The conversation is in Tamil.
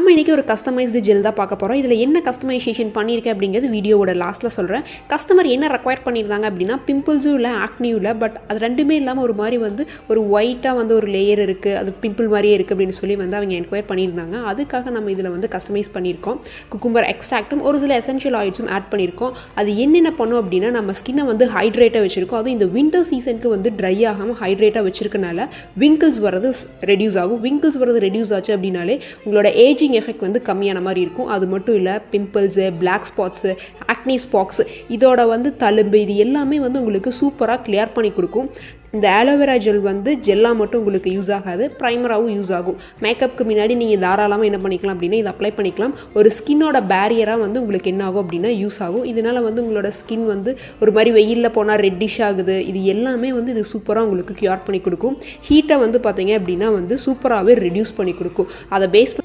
நம்ம இன்றைக்கி ஒரு கஸ்டமைஸ்டு ஜெல் தான் பார்க்க போகிறோம். இதில் என்ன கஸ்டமைசேஷன் பண்ணியிருக்கேன் அப்படிங்கிறது வீடியோவோட லாஸ்ட்டில் சொல்கிறேன். கஸ்டமர் என்ன ரெக்வயர் பண்ணியிருந்தாங்க அப்படின்னா, பிம்பிள்ஸும் இல்லை, ஆக்னியும் இல்லை, பட் அது ரெண்டுமே இல்லாமல் ஒரு மாதிரி ஒரு ஒயிட்டாக ஒரு லேயர் இருக்குது, அது பிம்பிள் மாதிரியே இருக்குது அப்படின்னு சொல்லி அவங்க என்கொயர் பண்ணியிருந்தாங்க. அதுக்காக நம்ம இதில் கஸ்டமைஸ் பண்ணியிருக்கோம். குக்கும்பர் எக்ஸ்ட்ராக்டும் ஒரு சில எசென்ஷியல் ஆயில்ஸும் ஆட் பண்ணியிருக்கோம். அது என்னென்ன பண்ணும் அப்படின்னா, நம்ம ஸ்கின்னை ஹைட்ரேட்டாக வச்சுருக்கோம். அதுவும் இந்த வின்டர் சீசனுக்கு ட்ரை ஆகாமல் ஹைட்ரேட்டாக வச்சுருக்கனால விங்கிள்ஸ் வரது ரெடியூஸ் ஆகும். விங்கிள்ஸ் வரது ரெடியூஸ் ஆச்சு அப்படின்னாலே உங்களோட ஏஜிங் எஃபெக்ட் கம்மியான மாதிரி இருக்கும். அது மட்டும் இல்லை, பிம்பிள்ஸு, பிளாக் ஸ்பாட்ஸு, ஆக்னி ஸ்பாட்ஸ், இதோட தழும்பு, இது எல்லாமே உங்களுக்கு சூப்பராக கிளியர் பண்ணி கொடுக்கும். இந்த ஆலோவேரா ஜெல் ஜெல்லாக மட்டும் உங்களுக்கு யூஸ் ஆகாது, ப்ரைமராகவும் யூஸ் ஆகும். மேக்கப்புக்கு முன்னாடி நீங்கள் தாராளமாக என்ன பண்ணிக்கலாம் அப்படின்னா இதை அப்ளை பண்ணிக்கலாம். ஒரு ஸ்கின்னோட பேரியராக உங்களுக்கு என்ன ஆகும் அப்படின்னா யூஸ் ஆகும். இதனால் உங்களோட ஸ்கின் ஒரு மாதிரி வெயிலில் போனால் ரெட்டிஷ் ஆகுது, இது எல்லாமே இது சூப்பராக உங்களுக்கு க்யூர் பண்ணி கொடுக்கும். ஹீட்டை பார்த்தீங்க அப்படின்னா சூப்பராகவே ரெடியூஸ் பண்ணி கொடுக்கும். அதை பேஸ்